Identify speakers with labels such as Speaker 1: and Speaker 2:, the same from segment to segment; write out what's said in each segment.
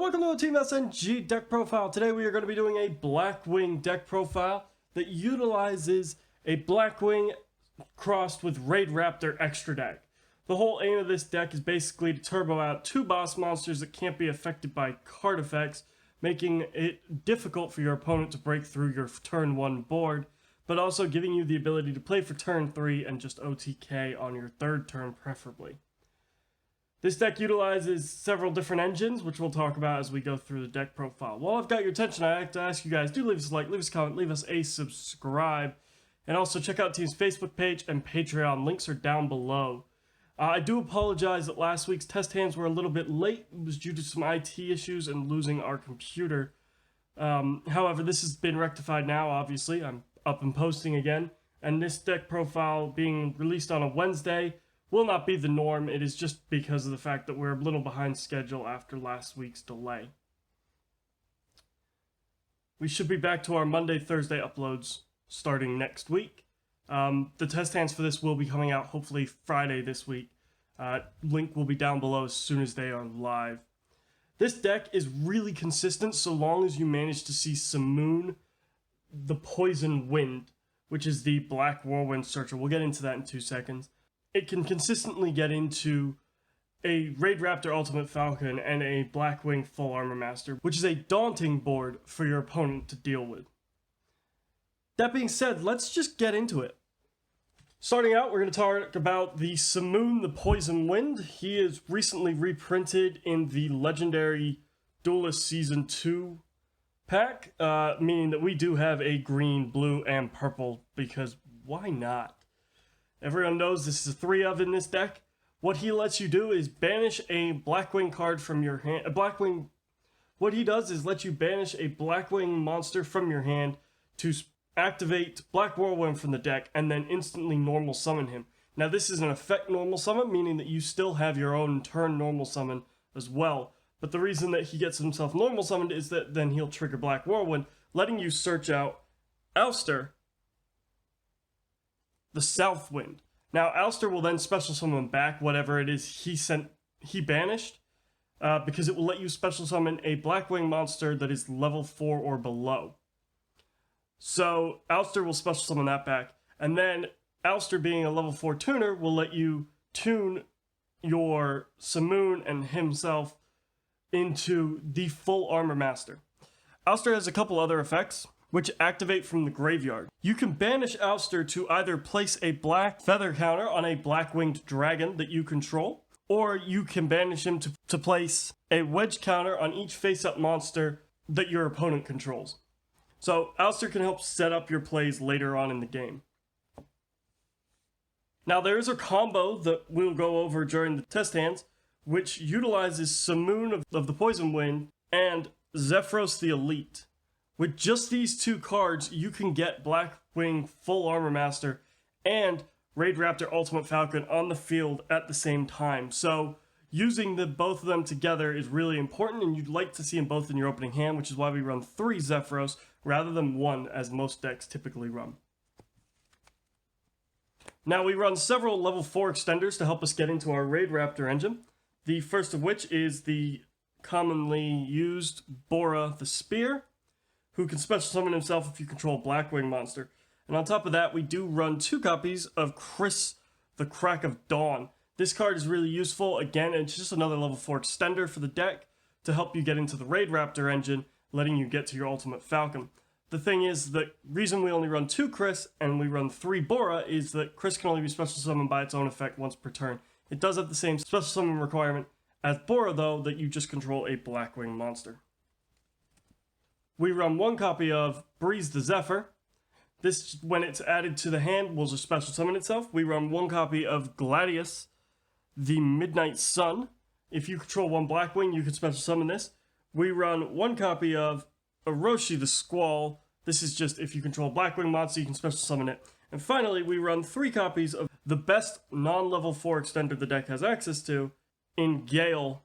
Speaker 1: welcome to a Team SNG deck profile. Today we are going to be doing a Blackwing deck profile that utilizes a Blackwing crossed with Raidraptor extra deck. The whole aim of this deck is basically to turbo out two boss monsters that can't be affected by card effects, making it difficult for your opponent to break through your turn 1 board, but also giving you the ability to play for turn 3 and just OTK on your third turn preferably. This deck utilizes several different engines, which we'll talk about as we go through the deck profile. While I've got your attention, I'd like to ask you guys, do leave us a like, leave us a comment, leave us a subscribe, and also check out Team's Facebook page and Patreon. Links are down below. I do apologize that last week's test hands were a little bit late. It was due to some IT issues and losing our computer. However, this has been rectified now, obviously. I'm up and posting again, and this deck profile being released on a Wednesday will not be the norm. It is just because of the fact that we're a little behind schedule after last week's delay. We should be back to our Monday, Thursday uploads starting next week. The test hands for this will be coming out hopefully Friday this week. Link will be down below as soon as they are live. This deck is really consistent so long as you manage to see Simoon, the Poison Wind, which is the Black Whirlwind Searcher. We'll get into that in 2 seconds. It can consistently get into a Raidraptor Ultimate Falcon and a Blackwing Full Armor Master, which is a daunting board for your opponent to deal with. That being said, let's just get into it. Starting out, we're going to talk about the Simoon, the Poison Wind. He is recently reprinted in the Legendary Duelist Season 2 pack, meaning that we do have a green, blue, and purple, because why not? Everyone knows this is a 3 of in this deck. What he lets you do is banish a Blackwing card from your hand. What he does is let you banish a Blackwing monster from your hand to activate Black Whirlwind from the deck and then instantly normal summon him. Now this is an effect normal summon, meaning that you still have your own turn normal summon as well. But the reason that he gets himself normal summoned is that then he'll trigger Black Whirlwind, letting you search out Alster, the South Wind. Now, Alster will then special summon back whatever it is he banished, because it will let you special summon a Blackwing monster that is level 4 or below. So, Alster will special summon that back, and then Alster being a level 4 tuner will let you tune your Simoon and himself into the Full Armor Master. Alster has a couple other effects which activate from the graveyard. You can banish Alster to either place a black feather counter on a black-winged dragon that you control, or you can banish him to place a wedge counter on each face-up monster that your opponent controls. So Alster can help set up your plays later on in the game. Now there is a combo that we'll go over during the test hands, which utilizes Simoon of the Poison Wind and Zephyros the Elite. With just these 2 cards, you can get Blackwing Full Armor Master and Raidraptor Ultimate Falcon on the field at the same time. So using both of them together is really important, and you'd like to see them both in your opening hand, which is why we run 3 Zephyros rather than 1, as most decks typically run. Now we run several level 4 extenders to help us get into our Raidraptor engine. The first of which is the commonly used Bora the Spear, who can special summon himself if you control a Blackwing monster. And on top of that, we do run 2 copies of Chris, the Crack of Dawn. This card is really useful. Again, it's just another level 4 extender for the deck to help you get into the Raidraptor engine, letting you get to your Ultimate Falcon. The thing is, the reason we only run 2 Chris and we run 3 Bora is that Chris can only be special summoned by its own effect once per turn. It does have the same special summon requirement as Bora, though, that you just control a Blackwing monster. We run 1 copy of Breeze the Zephyr. This, when it's added to the hand, will just special summon itself. We run 1 copy of Gladius, the Midnight Sun. If you control 1 Blackwing, you can special summon this. We run 1 copy of Orochi the Squall. This is just if you control a Blackwing monster, you can special summon it. And finally, we run 3 copies of the best non-level 4 extender the deck has access to in Gale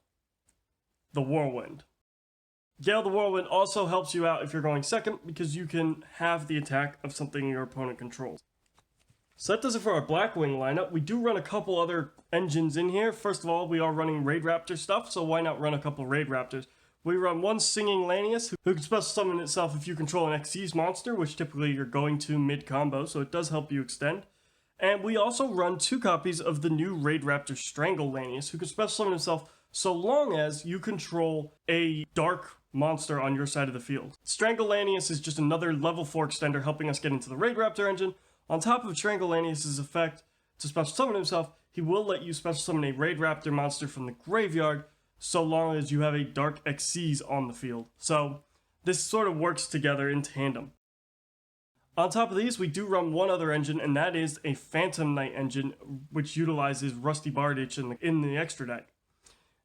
Speaker 1: the Whirlwind. Gale the Whirlwind also helps you out if you're going second, because you can have the attack of something your opponent controls. So that does it for our Blackwing lineup. We do run a couple other engines in here. First of all, we are running Raidraptor stuff, so why not run a couple Raidraptors? We run one Singing Lanius, who can special summon itself if you control an Xyz monster, which typically you're going to mid-combo, so it does help you extend. And we also run 2 copies of the new Raidraptor Strangle Lanius, who can special summon himself so long as you control a dark monster on your side of the field. Strangle Lanius is just another level 4 extender helping us get into the Raidraptor engine. On top of Strangle Lanius' effect to special summon himself, he will let you special summon a Raidraptor monster from the graveyard so long as you have a Dark Xyz on the field. So this sort of works together in tandem. On top of these, we do run one other engine, and that is a Phantom Knight engine, which utilizes Rusty Bardich in the extra deck.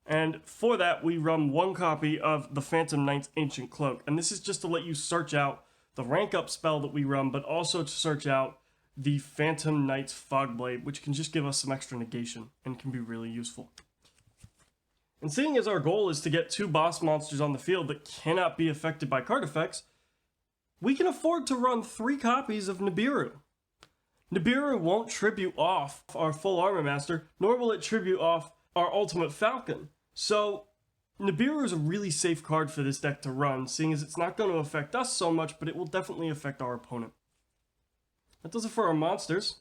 Speaker 1: And for that, we run one copy of the Phantom Knight's Ancient Cloak. And this is just to let you search out the rank up spell that we run, but also to search out the Phantom Knight's Fogblade, which can just give us some extra negation and can be really useful. And seeing as our goal is to get 2 boss monsters on the field that cannot be affected by card effects, we can afford to run 3 copies of Nibiru. Nibiru won't tribute off our full armor master, nor will it tribute off our ultimate falcon. So Nibiru is a really safe card for this deck to run, seeing as it's not going to affect us so much, but it will definitely affect our opponent. That does it for our monsters.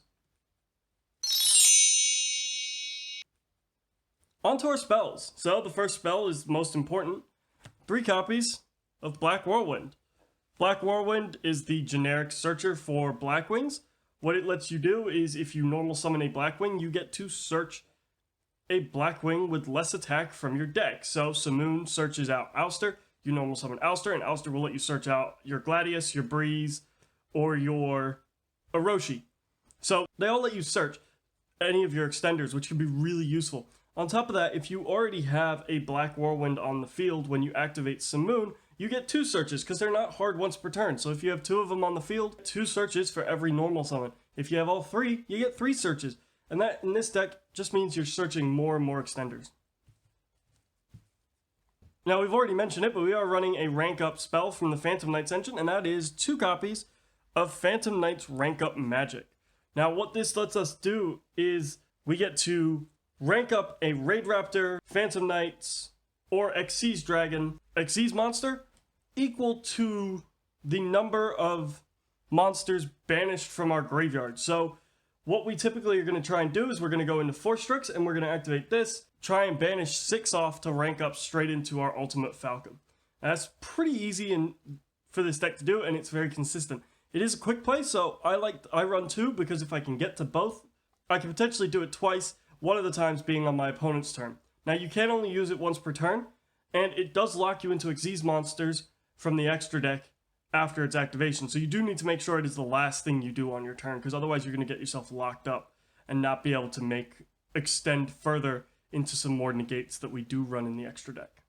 Speaker 1: On to our spells. So the first spell is most important. 3 copies of Black Whirlwind. Black Whirlwind is the generic searcher for Blackwings. What it lets you do is if you normal summon a Blackwing, you get to search a Blackwing with less attack from your deck. So Simoon searches out Ouster, you normal summon Ouster, and Ouster will let you search out your Gladius, your Breeze, or your Orochi. So they all let you search any of your extenders, which can be really useful. On top of that, if you already have a Black Whirlwind on the field when you activate Simoon, you get 2 searches because they're not hard once per turn. So if you have 2 of them on the field, 2 searches for every normal summon. If you have all 3, you get 3 searches. And that in this deck just means you're searching more and more extenders. Now we've already mentioned it, but we are running a rank up spell from the Phantom Knight's engine, and that is 2 copies of Phantom Knight's rank up magic. Now what this lets us do is we get to rank up a Raidraptor, Phantom Knights, or Xyz Dragon, Xyz monster, equal to the number of monsters banished from our graveyard. So what we typically are going to try and do is we're going to go into Force Strix and we're going to activate this, try and banish 6 off to rank up straight into our ultimate Falcon. Now, that's pretty easy for this deck to do, and it's very consistent. It is a quick play, so I run 2 because if I can get to both, I can potentially do it twice, one of the times being on my opponent's turn. Now you can only use it once per turn, and it does lock you into Xyz monsters from the extra deck after its activation, so you do need to make sure it is the last thing you do on your turn, because otherwise you're going to get yourself locked up and not be able to extend further into some more negates that we do run in the extra deck.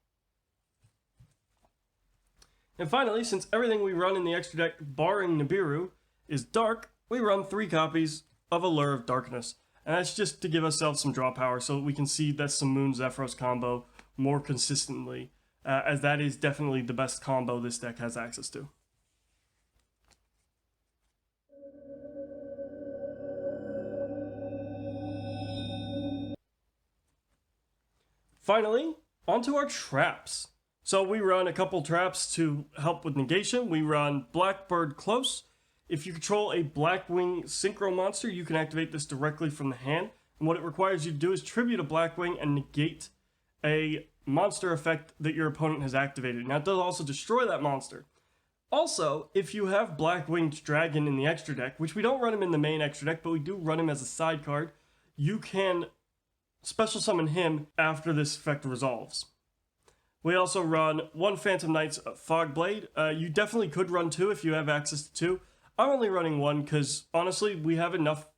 Speaker 1: And finally, since everything we run in the extra deck, barring Nibiru, is dark, we run 3 copies of Allure of Darkness. And that's just to give ourselves some draw power so that we can see that Simoon Zephyros combo more consistently, as that is definitely the best combo this deck has access to. Finally, onto our traps. So we run a couple traps to help with negation. We run Blackbird Close. If you control a Blackwing Synchro monster, you can activate this directly from the hand. And what it requires you to do is tribute a Blackwing and negate a monster effect that your opponent has activated. Now it does also destroy that monster. Also, if you have Blackwinged Dragon in the extra deck, which we don't run him in the main extra deck, but we do run him as a side card, you can special summon him after this effect resolves. We also run 1 Phantom Knight's Fogblade. You definitely could run 2 if you have access to 2. I'm only running 1 because, honestly, we have enough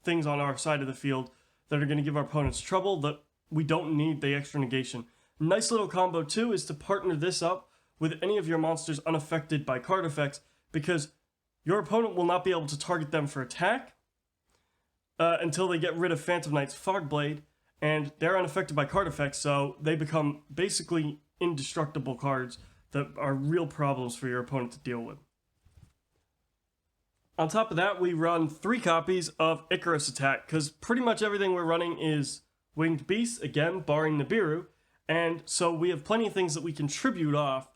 Speaker 1: things on our side of the field that are going to give our opponents trouble that we don't need the extra negation. Nice little combo, too, is to partner this up with any of your monsters unaffected by card effects, because your opponent will not be able to target them for attack until they get rid of Phantom Knight's Fogblade, and they're unaffected by card effects, so they become basically indestructible cards that are real problems for your opponent to deal with. On top of that, we run 3 copies of Icarus Attack, because pretty much everything we're running is Winged Beasts, again, barring Nibiru, And so we have plenty of things that we can tribute off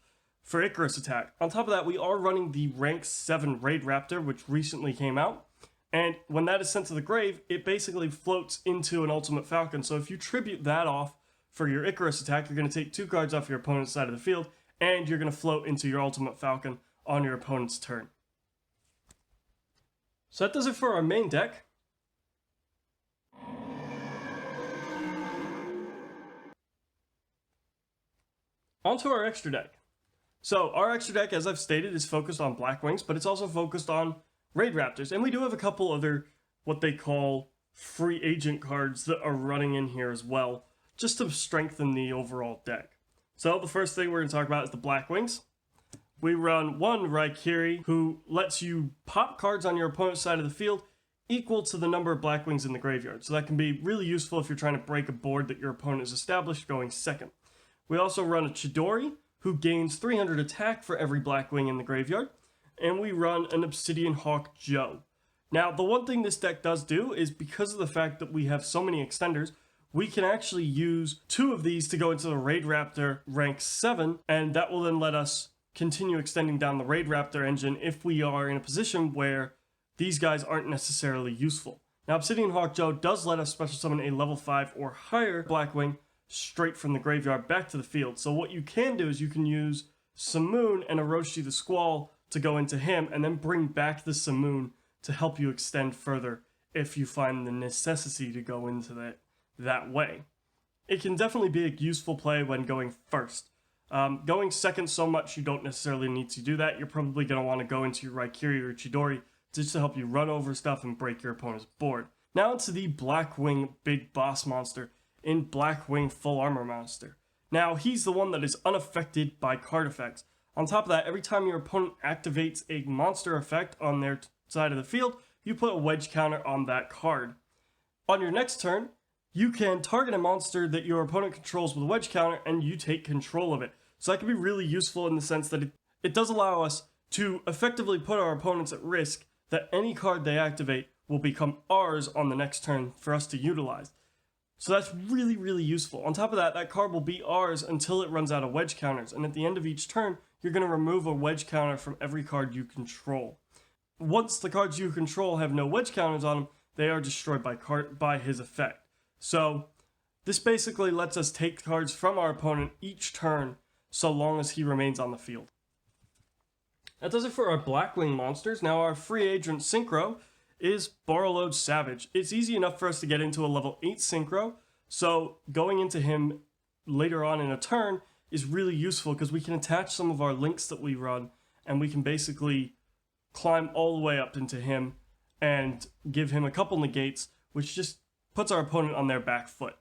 Speaker 1: for Icarus attack. On top of that, we are running the rank 7 Raidraptor, which recently came out. And when that is sent to the grave, it basically floats into an Ultimate Falcon. So if you tribute that off for your Icarus attack, you're going to take 2 cards off your opponent's side of the field, and you're going to float into your Ultimate Falcon on your opponent's turn. So that does it for our main deck. Onto our extra deck. So our extra deck, as I've stated, is focused on Blackwings, but it's also focused on Raidraptors. And we do have a couple other, what they call free agent cards that are running in here as well, just to strengthen the overall deck. So the first thing we're going to talk about is the Blackwings. We run one Raikiri, who lets you pop cards on your opponent's side of the field equal to the number of Blackwings in the graveyard. So that can be really useful if you're trying to break a board that your opponent has established going second. We also run a Chidori, who gains 300 attack for every Blackwing in the graveyard. And we run an Obsidian Hawk Joe. Now, the one thing this deck does do is, because of the fact that we have so many extenders, we can actually use 2 of these to go into the Raidraptor rank 7, and that will then let us continue extending down the Raidraptor engine if we are in a position where these guys aren't necessarily useful. Now, Obsidian Hawk Joe does let us special summon a level 5 or higher Blackwing straight from the graveyard back to the field. So what you can do is you can use Simoon and Orochi the Squall to go into him, and then bring back the Simoon to help you extend further if you find the necessity to go into that way. It can definitely be a useful play when going first. Going second so much you don't necessarily need to do that. You're probably going to want to go into your Raikiri or Chidori just to help you run over stuff and break your opponent's board. Now into the Blackwing Big Boss Monster in Blackwing Full Armor Monster. Now he's the one that is unaffected by card effects. On top of that, every time your opponent activates a monster effect on their side of the field, you put a wedge counter on that card. On your next turn, you can target a monster that your opponent controls with a wedge counter, and you take control of it. So that can be really useful in the sense that it does allow us to effectively put our opponents at risk that any card they activate will become ours on the next turn for us to utilize. So that's really, really useful. On top of that, that card will be ours until it runs out of wedge counters, and at the end of each turn, you're going to remove a wedge counter from every card you control. Once the cards you control have no wedge counters on them, they are destroyed by his effect. So this basically lets us take cards from our opponent each turn so long as he remains on the field. That does it for our Blackwing monsters. Now our free agent Synchro is Borreload Savage. It's easy enough for us to get into a level 8 Synchro, so going into him later on in a turn is really useful because we can attach some of our links that we run, and we can basically climb all the way up into him and give him a couple negates, which just puts our opponent on their back foot.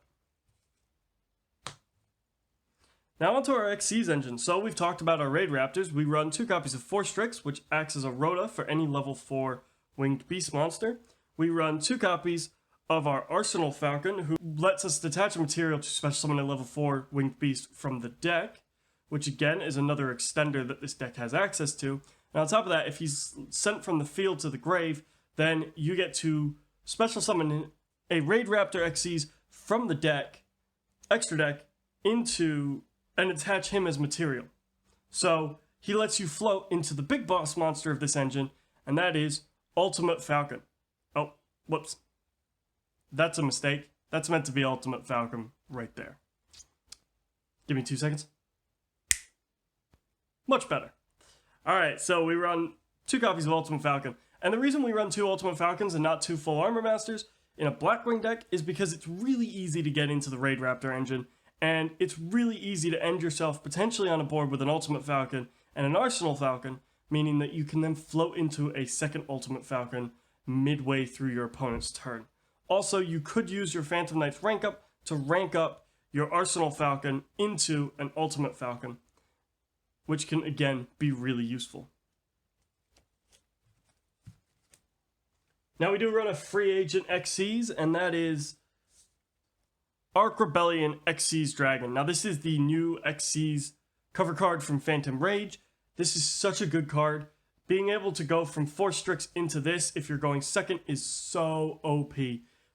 Speaker 1: Now onto our Xyz engine. So we've talked about our Raidraptors. We run 2 copies of Force Strix, which acts as a Rota for any level 4 winged beast monster. We run 2 copies of our Arsenal Falcon, who lets us detach a material to special summon a level 4 winged beast from the deck, which again is another extender that this deck has access to. And on top of that, if he's sent from the field to the grave, then you get to special summon a Raidraptor Xyz from the deck, extra deck, into and attach him as material. So he lets you float into the big boss monster of this engine, and that is Ultimate Falcon. Oh, whoops. That's a mistake. That's meant to be Ultimate Falcon right there. Give me 2 seconds. Much better. Alright, so we run 2 copies of Ultimate Falcon. And the reason we run 2 Ultimate Falcons and not 2 Full Armor Masters in a Blackwing deck is because it's really easy to get into the Raidraptor engine, and it's really easy to end yourself potentially on a board with an Ultimate Falcon and an Arsenal Falcon, meaning that you can then float into a second Ultimate Falcon midway through your opponent's turn. Also, you could use your Phantom Knight's rank up to rank up your Arsenal Falcon into an Ultimate Falcon, which can again be really useful. Now we do run a free agent Xyz, and that is Arc Rebellion Xyz Dragon. Now this is the new Xyz cover card from Phantom Rage. This is such a good card. Being able to go from Force Strix into this if you're going second is so OP.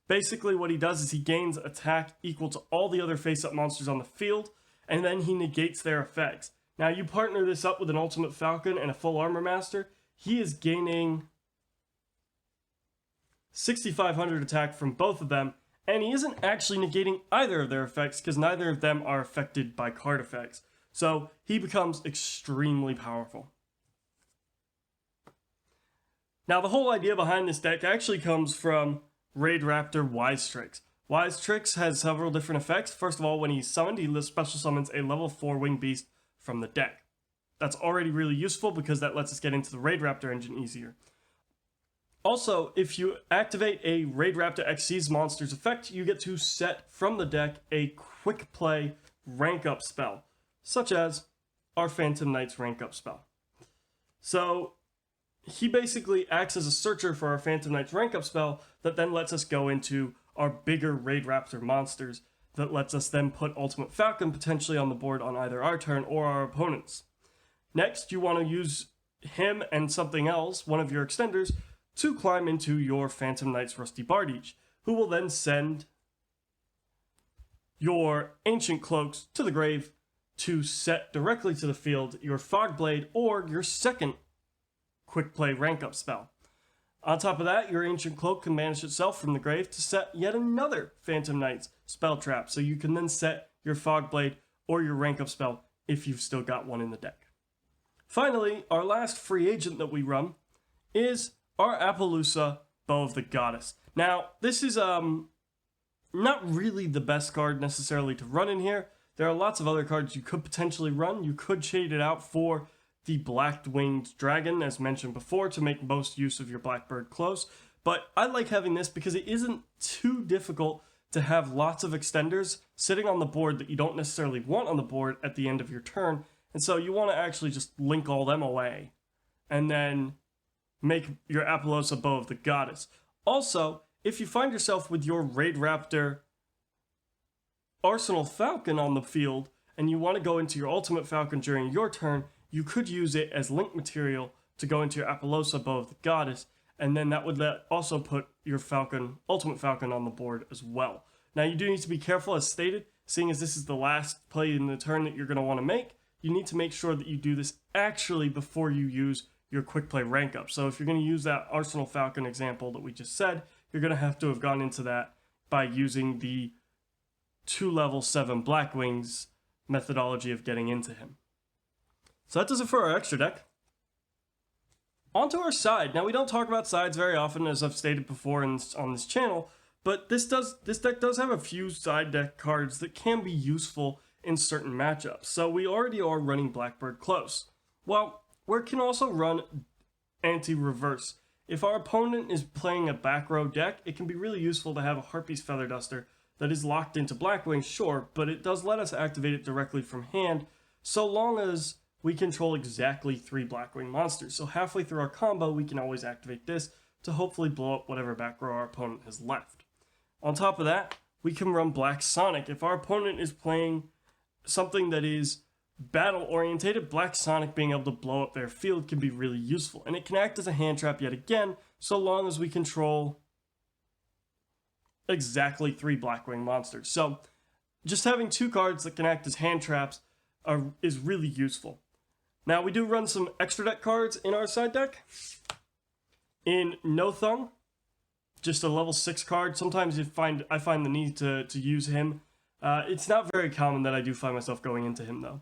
Speaker 1: Basically what he does is he gains attack equal to all the other face-up monsters on the field, and then he negates their effects. Now you partner this up with an Ultimate Falcon and a Full Armor Master, he is gaining 6,500 attack from both of them, and he isn't actually negating either of their effects because neither of them are affected by card effects. So he becomes extremely powerful. Now the whole idea behind this deck actually comes from Raidraptor Wise Tricks. Wise Tricks has several different effects. First of all, when he's summoned, he special summons a level 4 winged beast from the deck. That's already really useful because that lets us get into the Raidraptor engine easier. Also, if you activate a Raidraptor XC's monster's effect, you get to set from the deck a quick play rank up spell, such as our Phantom Knight's rank up spell. So he basically acts as a searcher for our Phantom Knight's rank up spell that then lets us go into our bigger Raidraptor monsters that lets us then put Ultimate Falcon potentially on the board on either our turn or our opponent's. Next, you want to use him and something else, one of your extenders, to climb into your Phantom Knight's Rusty Bardiche, who will then send your Ancient Cloaks to the grave to set directly to the field your Fog Blade or your second quick play rank up spell. On top of that, your Ancient Cloak can banish itself from the grave to set yet another Phantom Knight's spell trap, so you can then set your Fog Blade or your rank up spell if you've still got one in the deck. Finally, our last free agent that we run is our Appaloosa Bow of the Goddess. Now, this is not really the best card necessarily to run in here. There are lots of other cards you could potentially run. You could shade it out for the Blackwing Dragon, as mentioned before, to make most use of your Blackbird close. But I like having this because it isn't too difficult to have lots of extenders sitting on the board that you don't necessarily want on the board at the end of your turn. And so you want to actually just link all them away and then make your Appaloosa Bow of the Goddess. Also, if you find yourself with your Raidraptor Arsenal Falcon on the field and you want to go into your Ultimate Falcon during your turn, you could use it as link material to go into your Appaloosa Bow of the Goddess, and then that would also put your Falcon, Ultimate Falcon on the board as well. Now you do need to be careful, as stated, seeing as this is the last play in the turn that you're going to want to make, you need to make sure that you do this actually before you use your quick play rank up. So if you're going to use that Arsenal Falcon example that we just said, you're going to have to have gone into that by using the 2 level 7 Blackwings methodology of getting into him. So that does it for our extra deck. Onto our side. Now we don't talk about sides very often, as I've stated before on this channel, but this deck does have a few side deck cards that can be useful in certain matchups. So we already are running Blackbird close. Well, we can also run anti-reverse. If our opponent is playing a back row deck, it can be really useful to have a Harpy's Feather Duster that is locked into Blackwing, sure, but it does let us activate it directly from hand, so long as we control exactly 3 Blackwing monsters. So halfway through our combo, we can always activate this to hopefully blow up whatever back row our opponent has left. On top of that, we can run Black Sonic. If our opponent is playing something that is battle-orientated, Black Sonic being able to blow up their field can be really useful. And it can act as a hand trap yet again, so long as we control exactly 3 Blackwing monsters. So just having 2 cards that can act as hand traps is really useful. Now, we do run some extra deck cards in our side deck. In No Thung, just a level 6 card. Sometimes I find the need to use him. It's not very common that I do find myself going into him, though.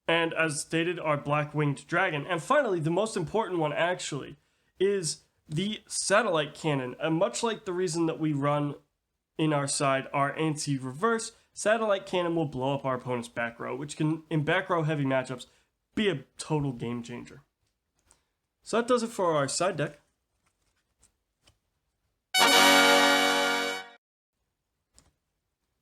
Speaker 1: And as stated, our Blackwinged Dragon. And finally, the most important one, actually, is the Satellite Cannon. And much like the reason that we run in our side our anti-reverse, Satellite Cannon will blow up our opponent's back row, which can, in back row heavy matchups, be a total game changer. So that does it for our side deck.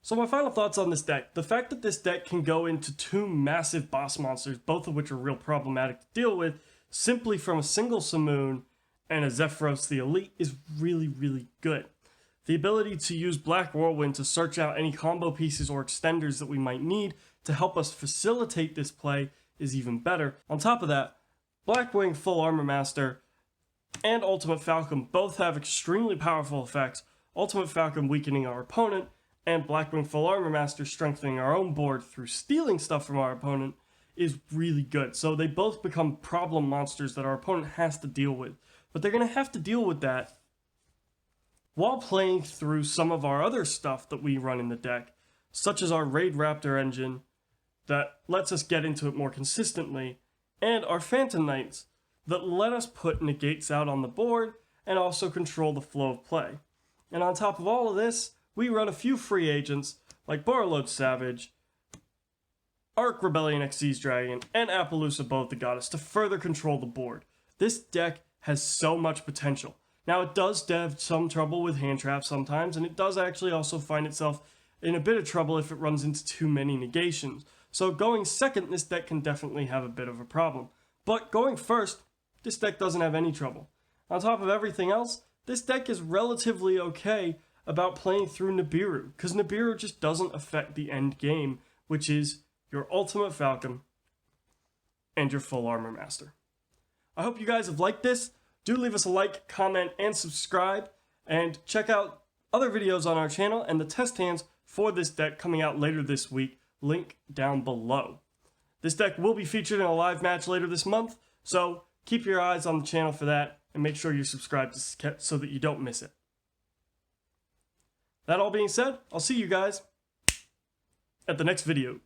Speaker 1: So my final thoughts on this deck. The fact that this deck can go into 2 massive boss monsters, both of which are real problematic to deal with, simply from a single Simoon and a Zephyros the Elite is really, really good. The ability to use Black Whirlwind to search out any combo pieces or extenders that we might need to help us facilitate this play is even better. On top of that, Blackwing Full Armor Master and Ultimate Falcon both have extremely powerful effects. Ultimate Falcon weakening our opponent, and Blackwing Full Armor Master strengthening our own board through stealing stuff from our opponent is really good. So they both become problem monsters that our opponent has to deal with. But they're going to have to deal with that while playing through some of our other stuff that we run in the deck, such as our Raidraptor engine that lets us get into it more consistently, and our Phantom Knights that let us put negates out on the board and also control the flow of play. And on top of all of this, we run a few free agents like Borreload Savage, Arc Rebellion Xyz Dragon, and Appaloosa Bow of the Goddess to further control the board. This deck has so much potential. Now, it does have some trouble with hand traps sometimes, and it does actually also find itself in a bit of trouble if it runs into too many negations. So going second, this deck can definitely have a bit of a problem. But going first, this deck doesn't have any trouble. On top of everything else, this deck is relatively okay about playing through Nibiru, because Nibiru just doesn't affect the end game, which is your Ultimate Falcon and your Full Armor Master. I hope you guys have liked this. Do leave us a like, comment, and subscribe, and check out other videos on our channel and the test hands for this deck coming out later this week, link down below. This deck will be featured in a live match later this month, so keep your eyes on the channel for that, and make sure you're subscribed so that you don't miss it. That all being said, I'll see you guys at the next video.